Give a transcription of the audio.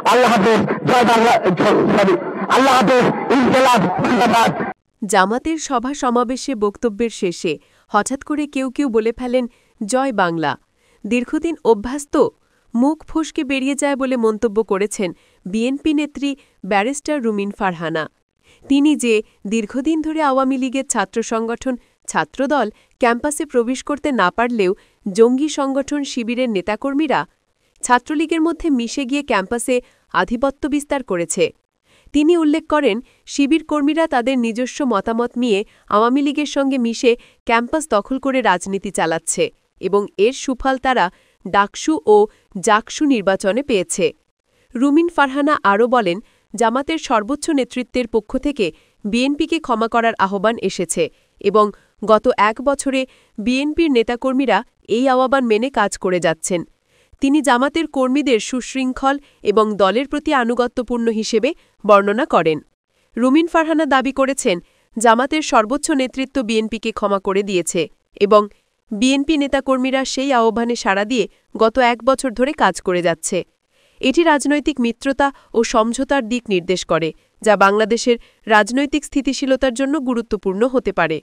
আল্লাহ হাফেজ, জয় বাংলা, সরি, আল্লাহ হাফেজ, ইনকিলাব জিন্দাবাদ। জামাতের সভা সমাবেশে বক্তব্যের শেষে হঠাৎ করে কেউ কেউ বলে ফেলেন জয় বাংলা। দীর্ঘদিন অভ্যাস তো, মুখ ফসকে বেরিয়ে যায় বলে মন্তব্য করেছেন বিএনপি নেত্রী ব্যারিস্টার রুমিন ফারহানা। তিনি যে দীর্ঘদিন ধরে আওয়ামী লীগের ছাত্র সংগঠন ছাত্রদল ক্যাম্পাসে প্রবেশ করতে না পারলেও জঙ্গি সংগঠন শিবিরের নেতাকর্মীরা ছাত্রলীগের মধ্যে মিশে গিয়ে ক্যাম্পাসে আধিপত্য বিস্তার করেছে। তিনি উল্লেখ করেন, শিবির কর্মীরা তাদের নিজস্ব মতামত নিয়ে আওয়ামী লীগের সঙ্গে মিশে ক্যাম্পাস দখল করে রাজনীতি চালাচ্ছে এবং এর সুফল তারা ডাকসু ও জাকসু নির্বাচনে পেয়েছে। রুমিন ফারহানা আরও বলেন, জামাতের সর্বোচ্চ নেতৃত্বের পক্ষ থেকে বিএনপিকে ক্ষমা করার আহ্বান এসেছে এবং গত ১ বছরে বিএনপির নেতাকর্মীরা এই আহ্বান মেনে কাজ করে যাচ্ছেন। তিনি জামাতের কর্মীদের সুশৃঙ্খল এবং দলের প্রতি আনুগত্যপূর্ণ হিসেবে বর্ণনা করেন। রুমিন ফারহানা দাবি করেছেন, জামাতের সর্বোচ্চ নেতৃত্ব বিএনপিকে ক্ষমা করে দিয়েছে এবং বিএনপি নেতাকর্মীরা সেই আহ্বানে সাড়া দিয়ে গত ১ বছর ধরে কাজ করে যাচ্ছে। এটি রাজনৈতিক মিত্রতা ও সমঝোতার দিক নির্দেশ করে, যা বাংলাদেশের রাজনৈতিক স্থিতিশীলতার জন্য গুরুত্বপূর্ণ হতে পারে।